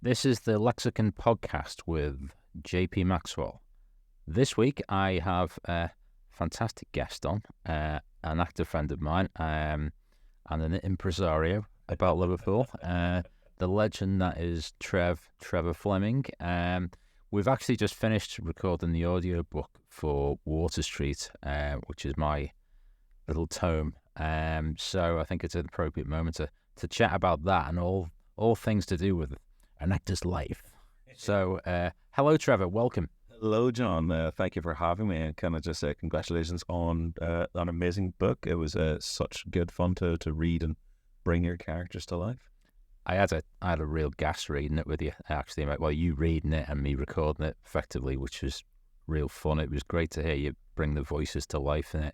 This is the Lexicon podcast with JP Maxwell. This week I have a fantastic guest on, an actor friend of mine, and an impresario about Liverpool, the legend that is Trevor Fleming. We've actually just finished recording the audiobook for Water Street, which is my little tome. So I think it's an appropriate moment to chat about that and all things to do with an actor's life. So, hello, Trevor. Welcome. Hello, John. Thank you for having me, and kind of just say congratulations on an amazing book. It was such good fun to read and bring your characters to life. I had a real gas reading it with you, actually. Well, you reading it and me recording it effectively, which was real fun. It was great to hear you bring the voices to life in it.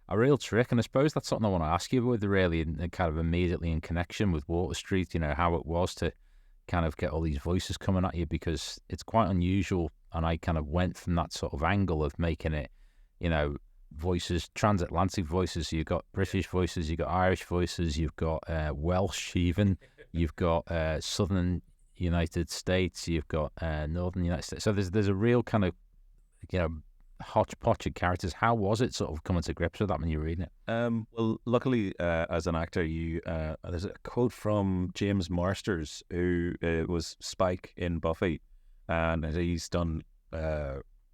A real trick, and I suppose that's something I want to ask you with, really, and kind of immediately in connection with Water Street, how it was to kind of get all these voices coming at you, because it's quite unusual, and I kind of went from that sort of angle of making it, voices, transatlantic voices. You've got British voices, you've got Irish voices, you've got Welsh even, you've got Southern United States, you've got Northern United States. So there's a real kind of, hodgepodge of characters. How was it sort of coming to grips with that when you were reading it? Well, luckily, as an actor, there's a quote from James Marsters, who was Spike in Buffy, and he's done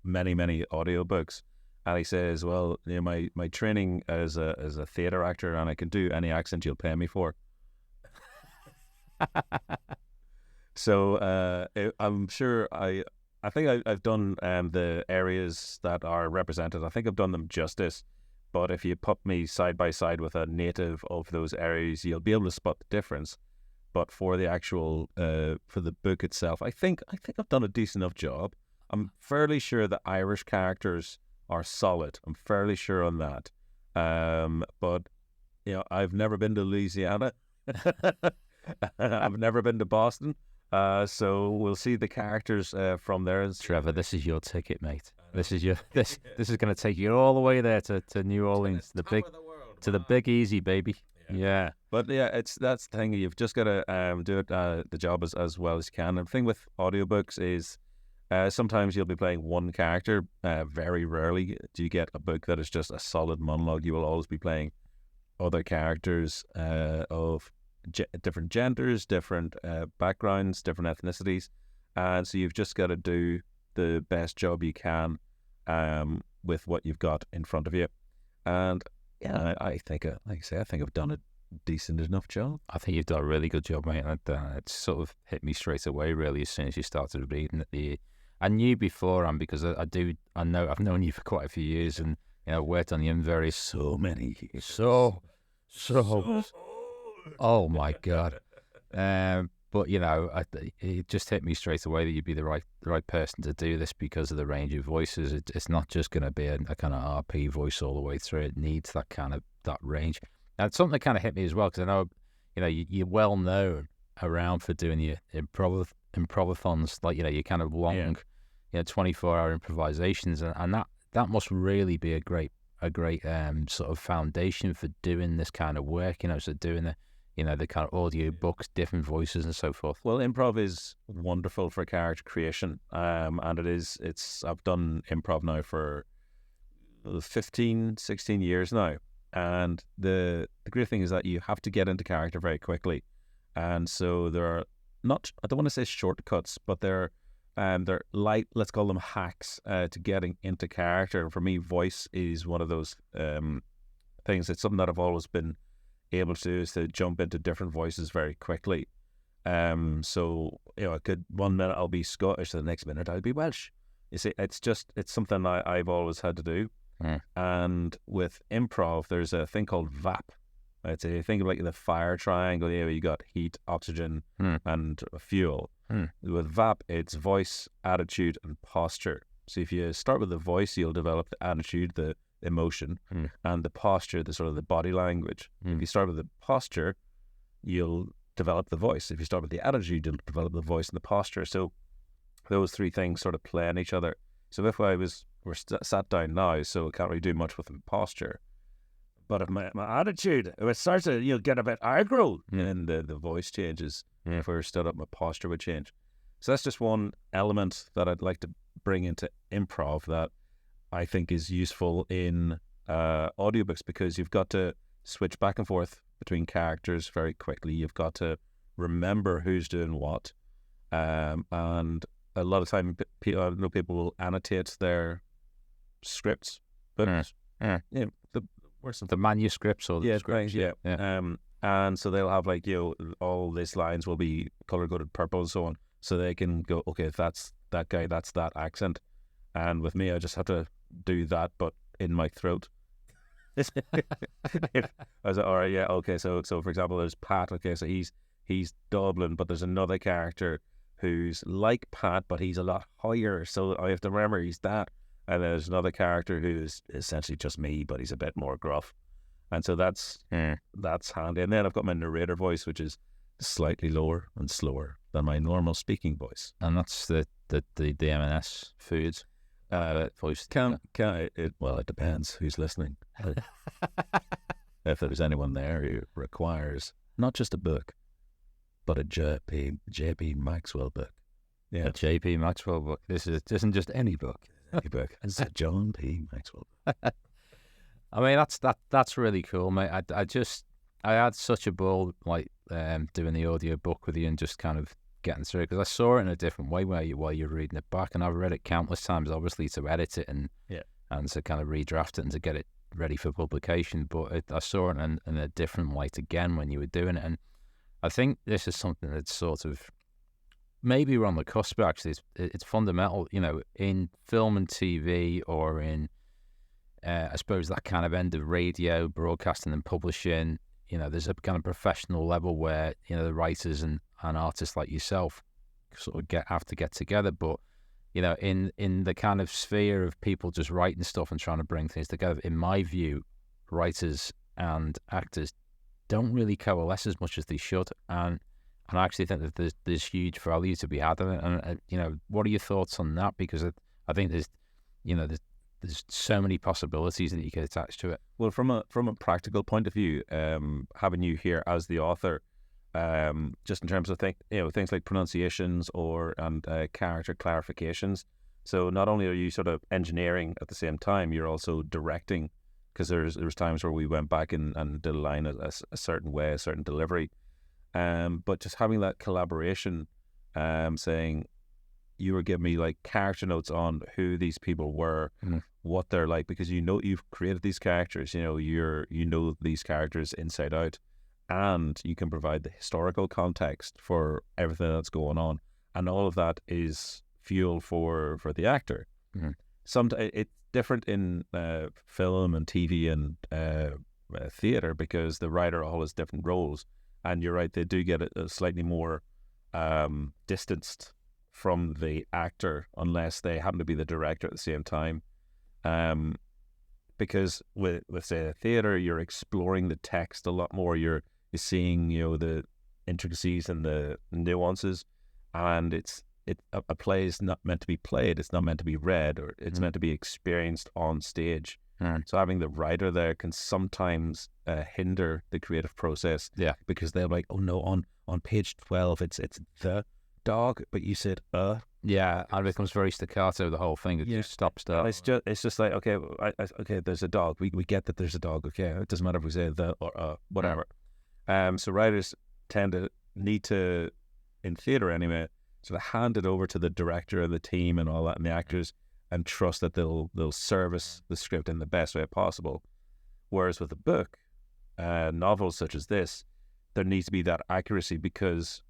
many audiobooks. And he says, "Well, my training as a theatre actor, and I can do any accent you'll pay me for." So I'm sure I think I've done the areas that are represented. I think I've done them justice. But if you put me side by side with a native of those areas, you'll be able to spot the difference. But for the actual, for the book itself, I think I've done a decent enough job. I'm fairly sure the Irish characters are solid. I'm fairly sure on that. But I've never been to Louisiana. I've never been to Boston. So we'll see the characters from there. Trevor, this is your ticket, mate. This is is going to take you all the way there to New Orleans, to the Big Easy, baby. Yeah. But that's the thing. You've just got to do it the job as well as you can. And the thing with audiobooks is sometimes you'll be playing one character. Very rarely do you get a book that is just a solid monologue. You will always be playing other characters of different genders, different backgrounds, different ethnicities, and so you've just got to do the best job you can with what you've got in front of you. And I think, like I say, I think I've done a decent enough job. I think you've done a really good job, mate. It sort of hit me straight away, really, as soon as you started reading it. I knew beforehand, because I know I've known you for quite a few years, and worked on you in various many years. So. Oh my God! But it just hit me straight away that you'd be the right person to do this because of the range of voices. It's not just going to be a kind of RP voice all the way through. It needs that range. And it's something that kind of hit me as well, because I know you're well known around for doing your improvathons, like your kind of long, 24-hour improvisations, and that must really be a great sort of foundation for doing this kind of work. So doing the kind of audio books, different voices and so forth. Well, improv is wonderful for character creation, and I've done improv now for 15, 16 years now, and the great thing is that you have to get into character very quickly, and so there are I don't want to say shortcuts, but they're light, let's call them hacks to getting into character. And for me, voice is one of those things. It's something that I've always been able to do, is to jump into different voices very quickly. So one minute I'll be Scottish, the next minute I'll be Welsh. You see, it's something I've always had to do. And with improv, there's a thing called VAP. It's a thing like the fire triangle. You got heat, oxygen, and fuel. With VAP, it's voice, attitude, and posture. So if you start with the voice, you'll develop the attitude, the emotion, and the posture, the sort of the body language. If you start with the posture, you'll develop the voice. If you start with the attitude, you'll develop the voice and the posture. So those three things sort of play on each other. So if we're sat down now, so I can't really do much with the posture. But if my attitude, if it starts to get a bit aggro, then the voice changes. If we were stood up, my posture would change. So that's just one element that I'd like to bring into improv that I think is useful in audiobooks, because you've got to switch back and forth between characters very quickly. You've got to remember who's doing what, and a lot of time I know people will annotate their scripts, but the manuscripts or the scripts. And so they'll have all these lines will be color coded purple and so on, so they can go, okay, that's that guy, that's that accent. And with me, I just have to do that, but in my throat. I was like, all right, yeah, okay. So for example, there's Pat. Okay, so he's Dublin, but there's another character who's like Pat, but he's a lot higher. So I have to remember he's that. And there's another character who's essentially just me, but he's a bit more gruff. And so that's handy. And then I've got my narrator voice, which is slightly lower and slower than my normal speaking voice. And that's the M&S Foods voice. It depends who's listening. If there's anyone there who requires not just a book, but a JP Maxwell book. Yeah, a JP Maxwell book. This isn't just any book. Any book. It's a John P. Maxwell book. I mean, that's really cool, mate. I had such a ball doing the audio book with you and just kind of getting through it, because I saw it in a different way while you're reading it back, and I've read it countless times, obviously, to edit it and to kind of redraft it and to get it ready for publication. But I saw it in a different light again when you were doing it, and I think this is something that's sort of maybe we're on the cusp. Actually, it's fundamental, in film and TV, or in I suppose that kind of end of radio, broadcasting and publishing. There's a kind of professional level where the writers and artists like yourself sort of have to get together. But in the kind of sphere of people just writing stuff and trying to bring things together, in my view, writers and actors don't really coalesce as much as they should. And I actually think that there's huge value to be had in it. And what are your thoughts on that? Because I think there's so many possibilities that you could attach to it. Well, from a practical point of view, having you here as the author, just in terms of things like pronunciations and character clarifications. So not only are you sort of engineering at the same time, you're also directing, because there was times where we went back and did a line a certain way, a certain delivery. But just having that collaboration, saying, you were giving me character notes on who these people were, what they're like, because you've created these characters, you know these characters inside out, and you can provide the historical context for everything that's going on, and all of that is fuel for the actor. Sometimes it's different in film and TV and theatre, because the writer all has different roles, and you're right, they do get a slightly more distanced from the actor, unless they happen to be the director at the same time. Because with say theatre, you're exploring the text a lot more. You're seeing the intricacies and the nuances, and a play is not meant to be played. It's not meant to be read, or it's meant to be experienced on stage. So having the writer there can sometimes hinder the creative process. Yeah, because they're like, oh no, on page 12, it's the dog, but you said yeah, and it becomes very staccato, the whole thing. It just stops there. It's just like, okay, okay, there's a dog. We get that there's a dog. Okay, it doesn't matter if we say the or whatever. So writers tend to need to, in theatre anyway, sort of hand it over to the director and the team and all that, and the actors, and trust that they'll service the script in the best way possible. Whereas with a book, novels such as this, there needs to be that accuracy, because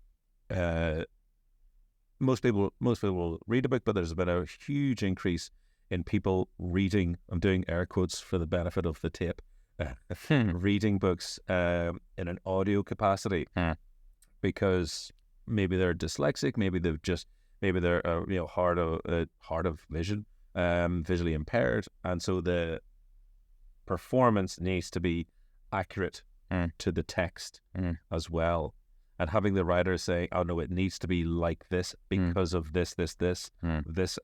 most people will read a book, but there's been a huge increase in people reading, I'm doing air quotes for the benefit of the tape, reading books in an audio capacity, because maybe they're dyslexic, maybe they're hard of vision, visually impaired, and so the performance needs to be accurate to the text as well. And having the writer say, oh no, it needs to be like this because of this. This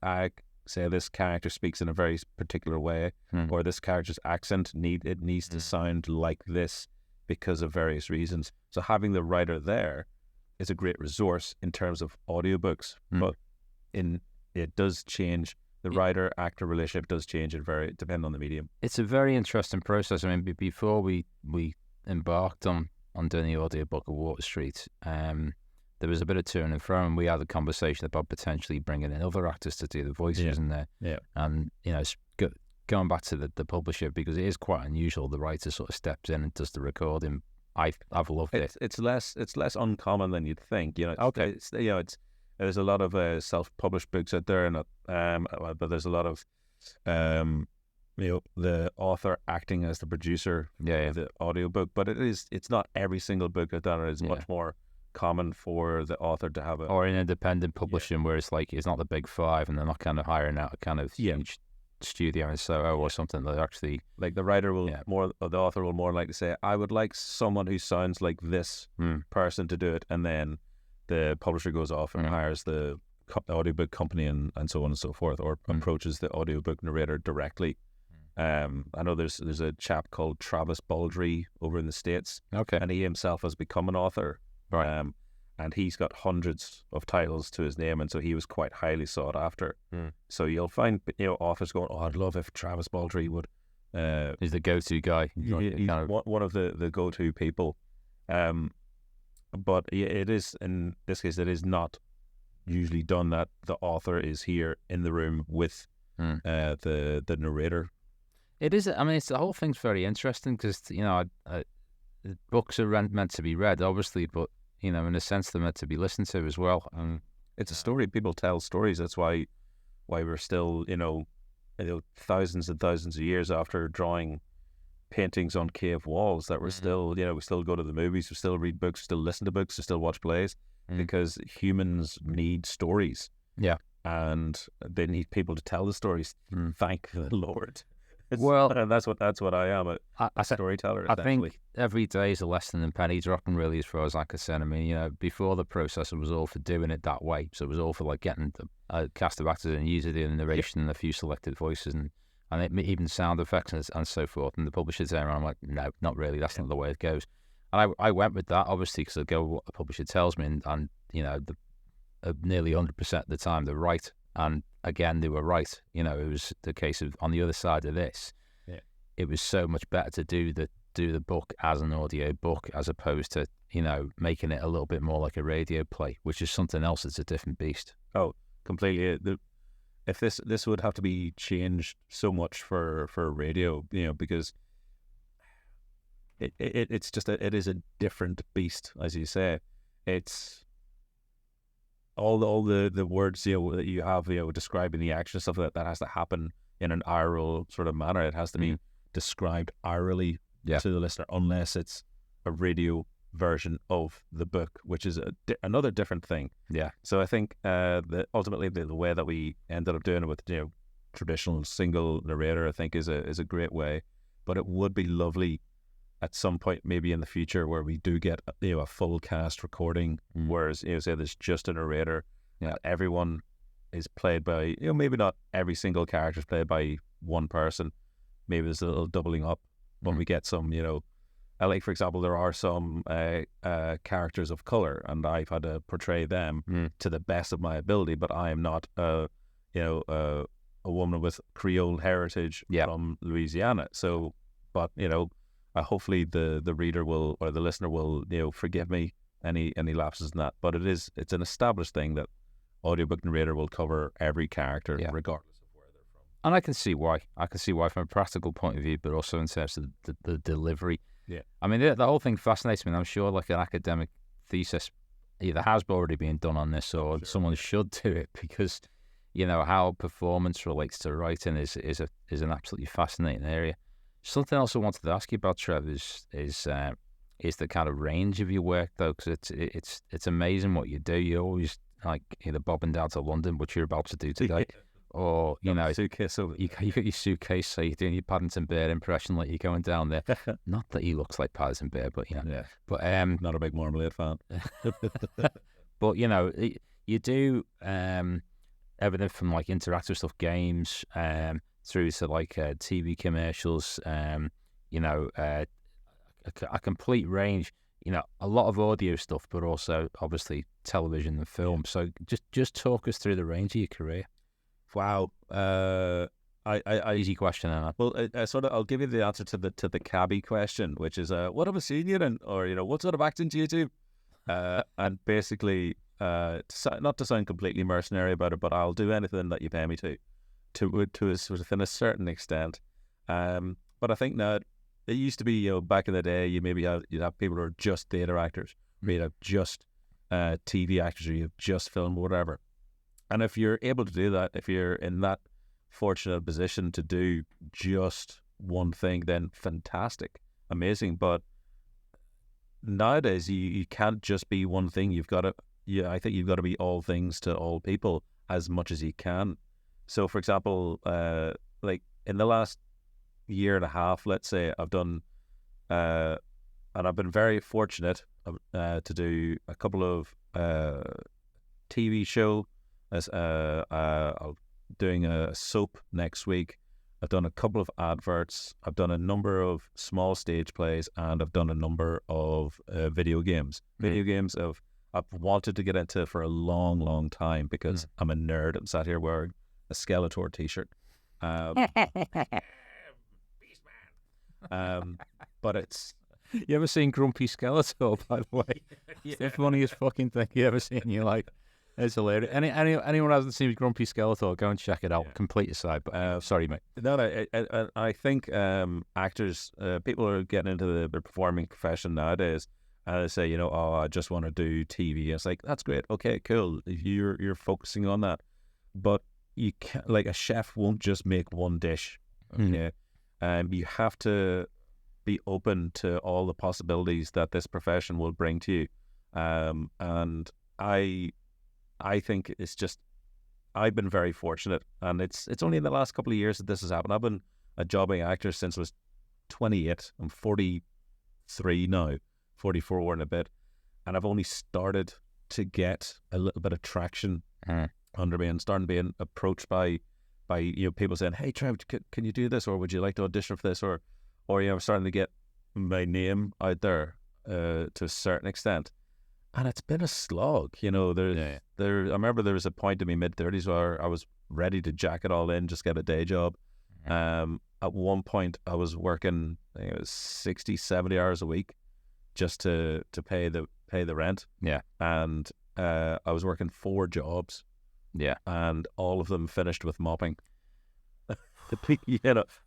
say this character speaks in a very particular way, or this character's accent needs to sound like this because of various reasons. So having the writer there is a great resource in terms of audiobooks, but it does change. The writer-actor relationship does change depending on the medium. It's a very interesting process. I mean, before we embarked on doing the audiobook of Water Street, there was a bit of to and fro, and we had a conversation about potentially bringing in other actors to do the voices in there. Yeah. And, you know, going back to the publisher, because it is quite unusual, the writer sort of steps in and does the recording. I've loved it. It's less uncommon than you'd think. You know, there's a lot of self-published books out there, and but there's a lot of the author acting as the producer of the audiobook. But it's not every single book out there. It's much more common for the author to have or an independent publishing where it's like it's not the big five, and they're not kind of hiring out a kind of huge studio in Soho or something. That actually, like, the writer will more, or the author will more likely say, I would like someone who sounds like this person to do it, and then the publisher goes off and hires the audiobook company and so on and so forth, or approaches the audiobook narrator directly. I know there's a chap called Travis Baldry over in the States, and he himself has become an author, and he's got hundreds of titles to his name, and so he was quite highly sought after. So you'll find authors going, I'd love if Travis Baldry would. He's the go-to guy. He's one of the go-to people. But it is, in this case, it is not usually done that the author is here in the room with the narrator. It is. I mean, the whole thing's very interesting because books are meant to be read, obviously, but in a sense, they're meant to be listened to as well. It's a story. People tell stories. That's why we're still, thousands and thousands of years after drawing paintings on cave walls, that we're still, we still go to the movies, we still read books, we still listen to books, we still watch plays, because humans need stories. Yeah. And they need people to tell the stories. Thank the Lord. And that's what I am, a storyteller. I think every day is a lesson in penny dropping, really, as far as I'm concerned. I mean, before the process, it was all for doing it that way. So it was all for like getting a cast of actors and using the narration and a few selected voices and even sound effects and so forth. And the publisher's there, and I'm like, no, not really. That's not the way it goes. And I went with that, obviously, because I go with what the publisher tells me, and nearly 100% of the time they're right. And again, they were right. It was the case of, on the other side of this, it was so much better to do the book as an audio book as opposed to, making it a little bit more like a radio play, which is something else. It's a different beast. Oh, completely. If this would have to be changed so much for radio, because it's just it is a different beast, as you say. It's all the words that you have describing the action stuff that has to happen in an oral sort of manner. It has to be described orally to the listener, unless it's a radio version of the book, which is another different thing. Yeah. So I think that ultimately the way that we ended up doing it with traditional single narrator, I think is a great way. But it would be lovely at some point, maybe in the future, where we do get a full cast recording, whereas say there's just a narrator. Everyone is played by maybe not every single character is played by one person. Maybe there's a little doubling up, but we get some like, for example, there are some characters of color, and I've had to portray them to the best of my ability. But I am not a woman with Creole heritage from Louisiana. So, but hopefully the reader will, or the listener will, forgive me any lapses in that. But it's an established thing that audiobook narrator will cover every character regardless of where they're from. And I can see why. From a practical point of view, but also in terms of the delivery. Yeah. I mean, the whole thing fascinates me, and I'm sure like an academic thesis either has already been done on this, or someone should do it, because how performance relates to writing is an absolutely fascinating area. Something else I wanted to ask you about, Trev, is the kind of range of your work, though, because it's amazing what you do. You're always like either bobbing down to London, which you're about to do today, or suitcase over. You got your suitcase, so you're doing your Paddington Bear impression, like you're going down there. Not that he looks like Paddington Bear, but but not a big Marmalade fan. But you do everything from like interactive stuff, games, through to like TV commercials, a complete range. A lot of audio stuff, but also obviously television and film. So just talk us through the range of your career. Wow. Easy question, Anna. Well, I'll give you the answer to the cabbie question, which is what have I seen you in, or what sort of acting do you do? And basically, not to sound completely mercenary about it, but I'll do anything that you pay me within a certain extent. But I think now it used to be, back in the day, you'd have people who are just theatre actors, or you'd have just TV actors, or you have just film, whatever. And if you're able to do that, if you're in that fortunate position to do just one thing, then fantastic, amazing. But nowadays, you can't just be one thing. I think you've got to be all things to all people as much as you can. So, for example, like in the last year and a half, let's say, I've done, and I've been very fortunate to do a couple of TV show. I'm doing a soap next week. I've done a couple of adverts. I've done a number of small stage plays, and I've done a number of video games. Video games I've wanted to get into for a long, long time because I'm a nerd. I'm sat here wearing a Skeletor t-shirt. But it's... You ever seen Grumpy Skeletor, by the way? It's the funniest fucking thing you ever seen in your life. It's hilarious. Anyone who hasn't seen Grumpy Skeletor, go and check it out. Yeah. Complete aside, but sorry, mate. No, I think actors, people are getting into the performing profession nowadays, and they say, I just want to do TV. It's like, that's great. Okay, cool. You're focusing on that, but you can't, like, a chef won't just make one dish. Okay, you have to be open to all the possibilities that this profession will bring to you, and I think it's just, I've been very fortunate, and it's only in the last couple of years that this has happened. I've been a jobbing actor since I was 28. I'm 43 now, 44 and a bit, and I've only started to get a little bit of traction under me, and starting being approached by people saying, "Hey, Trev, can you do this, or would you like to audition for this?" Or I'm starting to get my name out there to a certain extent. And it's been a slog, I remember there was a point in my mid-30s where I was ready to jack it all in, just get a day job. At one point, I was working, I think it was 60, 70 hours a week just to pay the rent. Yeah. And I was working 4 jobs. Yeah. And all of them finished with mopping.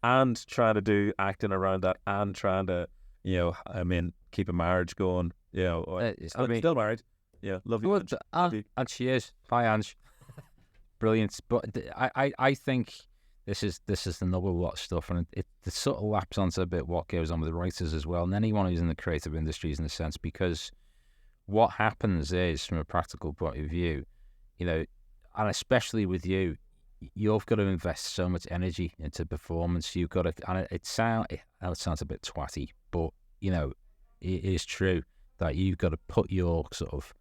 And trying to do acting around that, and trying to, keep a marriage going. Still married. Yeah, love you. And she is. Hi, Ange. Brilliant. But I think this is another lot of stuff, and it sort of laps onto a bit what goes on with the writers as well, and anyone who's in the creative industries, in a sense, because what happens is, from a practical point of view, and especially with you, you've got to invest so much energy into performance. You've got to, and it sounds a bit twatty, but it is true that you've got to put your sort of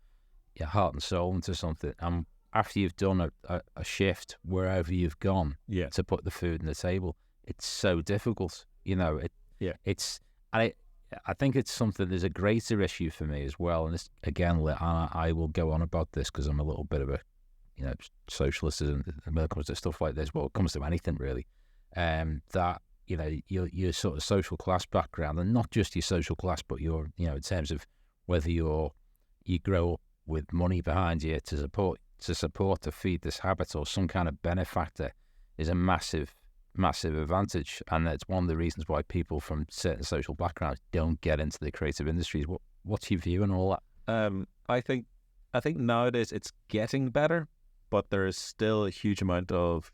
your heart and soul into something. And after you've done a shift wherever you've gone to put the food on the table, it's so difficult. I think it's something, there's a greater issue for me as well. And this, again, I will go on about this because I'm a little bit of a, socialist when it comes to stuff like this. Well, it comes to anything really. That, your sort of social class background, and not just your social class, but your, in terms of whether you grow up with money behind you to feed this habit, or some kind of benefactor, is a massive advantage. And that's one of the reasons why people from certain social backgrounds don't get into the creative industries. What's your view on all that? I think nowadays it's getting better, but there is still a huge amount of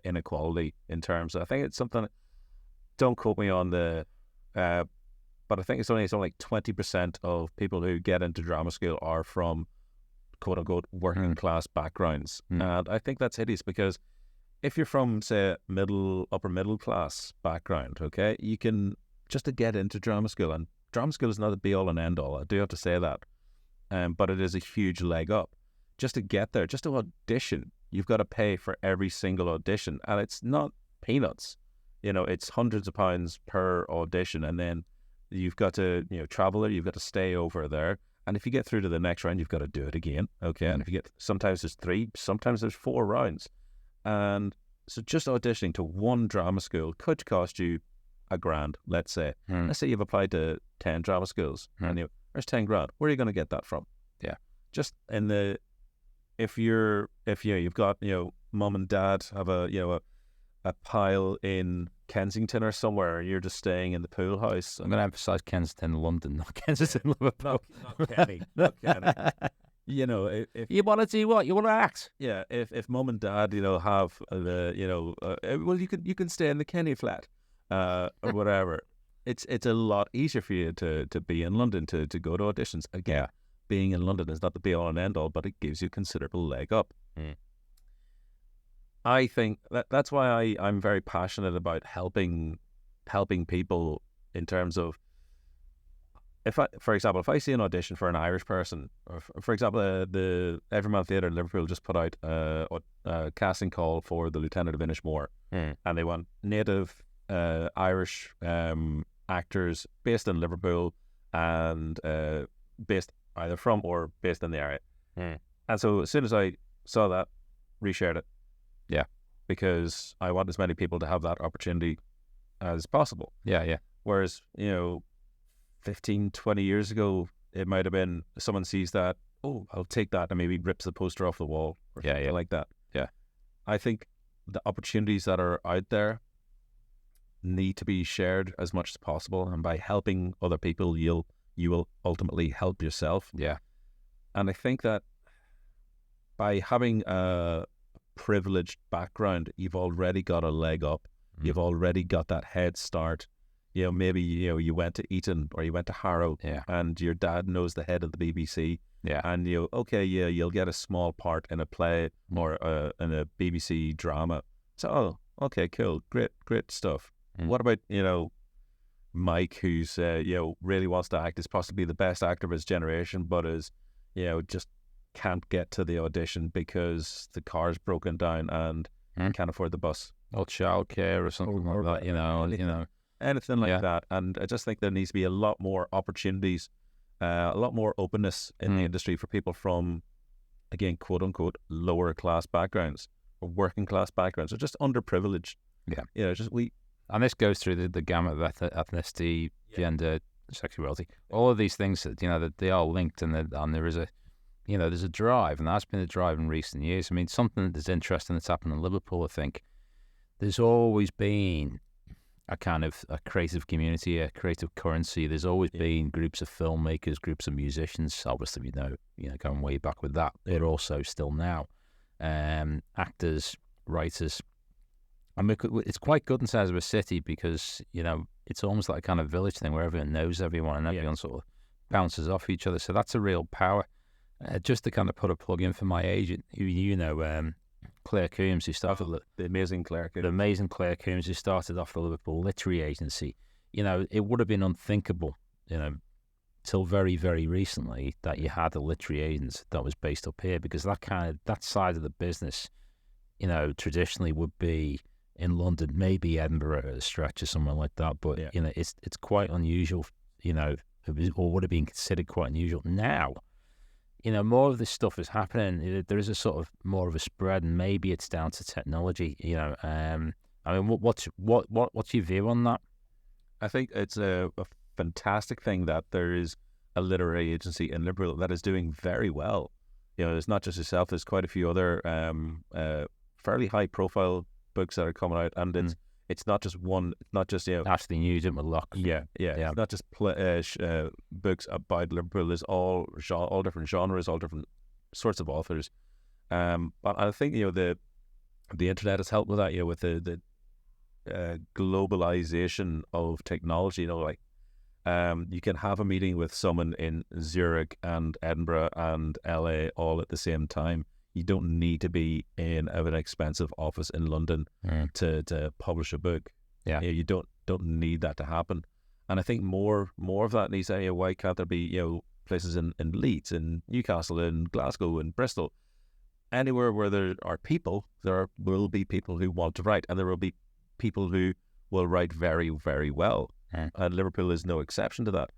inequality in terms of, I think it's something, don't quote me on the but I think it's only like 20% of people who get into drama school are from quote unquote working class backgrounds. And I think that's hideous, because if you're from, say, upper middle class background, okay, you can, just to get into drama school, and drama school is not the be all and end all, I do have to say that, but it is a huge leg up. Just to get there, just to audition, you've got to pay for every single audition, and it's not peanuts. It's hundreds of pounds per audition, and then you've got to travel there, you've got to stay over there, and if you get through to the next round, you've got to do it again. Okay, and if you get, sometimes there's 3, sometimes there's 4 rounds, and so just auditioning to one drama school could cost you $1,000, let's say. Let's say you've applied to 10 drama schools, and there's 10 grand. Where are you going to get that from? Yeah, just in the if you've got mum and dad have a pile in Kensington or somewhere, and you're just staying in the pool house. I'm going to emphasise Kensington, London, not Kensington, Liverpool. Not Kenny. Not Kenny. If you want to do what? You want to act? Yeah. If mum and dad, have well, you can stay in the Kenny flat, or whatever. It's a lot easier for you to be in London, to go to auditions. Again, being in London is not the be all and end all, but it gives you considerable leg up. I think that's why I'm very passionate about helping people in terms of, for example, if I see an audition for an Irish person, or for example, the Everyman Theatre in Liverpool just put out a casting call for the Lieutenant of Inishmore, and they want native Irish actors based in Liverpool and based either from or based in the area. And so as soon as I saw that, reshared it. Yeah. Because I want as many people to have that opportunity as possible. Yeah. Whereas, 15, 20 years ago, it might have been someone sees that, oh, I'll take that, and maybe rips the poster off the wall or something like that. Yeah. I think the opportunities that are out there need to be shared as much as possible, and by helping other people, you will ultimately help yourself. Yeah. And I think that by having a privileged background, you've already got a leg up. You've already got that head start. Maybe you went to Eton or you went to Harrow, and your dad knows the head of the BBC. Yeah. And you'll get a small part in a play or in a BBC drama. So, okay, cool, great stuff. What about Mike, who's really wants to act, is possibly the best actor of his generation, but is just can't get to the audition because the car's broken down and can't afford the bus or childcare or something like that. Anything like that. And I just think there needs to be a lot more opportunities, a lot more openness in the industry for people from, again, quote unquote, lower class backgrounds or working class backgrounds or just underprivileged. Yeah. And this goes through the gamut of ethnicity, gender, sexuality, all of these things that they are linked, and there is a there's a drive, and that's been a drive in recent years. I mean, something that's interesting that's happened in Liverpool, I think, there's always been a kind of a creative community, a creative currency. There's always been groups of filmmakers, groups of musicians, obviously, going way back with that, but also still now, actors, writers. I mean, it's quite good in terms of a city because, it's almost like a kind of village thing where everyone knows everyone and everyone sort of bounces off each other. So that's a real power. Just to kind of put a plug in for my agent, who Claire Coombs, who started the amazing Claire Coombs, who started off the Liverpool Literary Agency. It would have been unthinkable, till very, very recently that you had a literary agent that was based up here, because that side of the business, traditionally would be in London, maybe Edinburgh at a stretch or somewhere like that. But it's quite unusual, or would have been considered quite unusual. Now, more of this stuff is happening. There is a sort of more of a spread, and maybe it's down to technology. I mean, what's your view on that? I think it's a fantastic thing that there is a literary agency in Liverpool that is doing very well. There's not just yourself. There's quite a few other fairly high-profile books that are coming out, and it's not just one. It's not just Ashley Nugent with Locke. Yeah. It's not just books about Liverpool. There's all different genres, all different sorts of authors. But I think the internet has helped with that. With the globalization of technology. You can have a meeting with someone in Zurich and Edinburgh and LA all at the same time. You don't need to be in an expensive office in London to publish a book. You don't need that to happen. And I think more of that needs to. Why can't there be places in Leeds, in Newcastle, in Glasgow, in Bristol? anywhere where there are people, there will be people who want to write, and there will be people who will write very, very well. And Liverpool is no exception to that.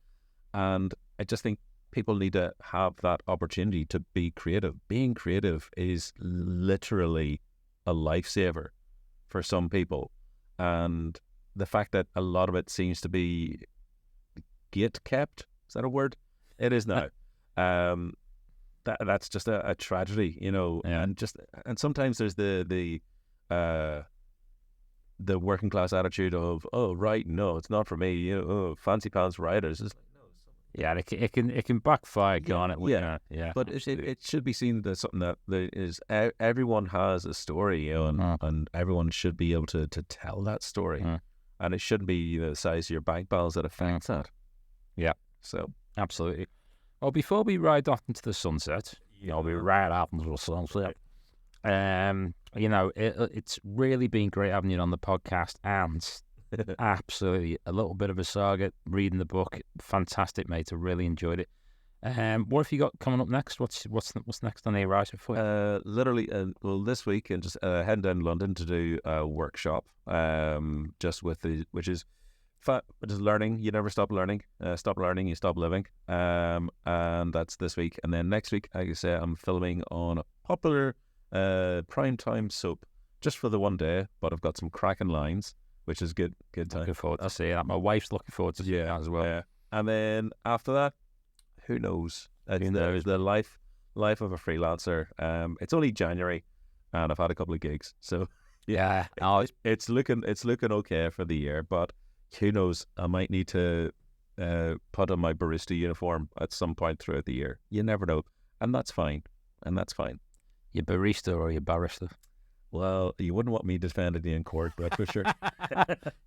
And I just think people need to have that opportunity to be creative. Being creative is literally a lifesaver for some people. And the fact that a lot of it seems to be gate kept, is that a word? It is now. That's just a tragedy, you know. And sometimes there's the working class attitude of, oh, right, no, it's not for me. You know, oh, fancy pants writers. It's like, no, yeah, it can backfire, can't it? Yeah. But it should be seen as something that there is. Everyone has a story, you know, and everyone should be able to tell that story, and it shouldn't be the size of your bank balance that affects that. Yeah. So absolutely. Well, before we ride off into the sunset, we ride off into the sunset. You know, it's really been great having you on the podcast, and absolutely a little bit of a saga reading the book. Fantastic, mate. I really enjoyed it. What have you got coming up next? What's next on the horizon for you? Literally, this week, and just heading down to London to do a workshop. Which is learning. You never stop learning. Stop learning, you stop living. And that's this week. And then next week, like I say, I'm filming on a popular primetime soap just for the one day, but I've got some cracking lines, which is good time. Looking forward to seeing that. My wife's looking forward to seeing that as well. Yeah. And then after that, who knows? The life of a freelancer. It's only January, and I've had a couple of gigs, so yeah, it's looking okay for the year. But who knows? I might need to put on my barista uniform at some point throughout the year. You never know, and that's fine. Your barista or your barrister? Well, you wouldn't want me defending you in court, but for sure.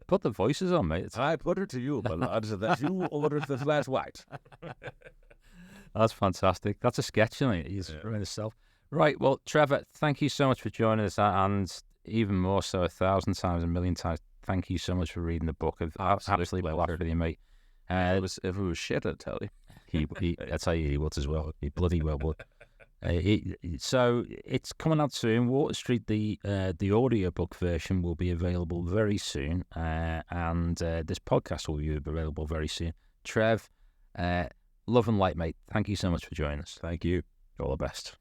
Put the voices on, mate. I put it to you, my lad, that you ordered the flat white. That's fantastic. That's a sketch, isn't it? He's running himself. Right, well, Trevor, thank you so much for joining us, and even more so, 1,000 times, a million times, thank you so much for reading the book. Absolutely blessed with you, mate. If it was shit, I'd tell you. I'd tell you he would as well. He bloody well would. So it's coming out soon. Water Street, the audiobook version will be available very soon, and this podcast will be available very soon. Trev, love and light, mate. Thank you so much for joining us. Thank you. All the best.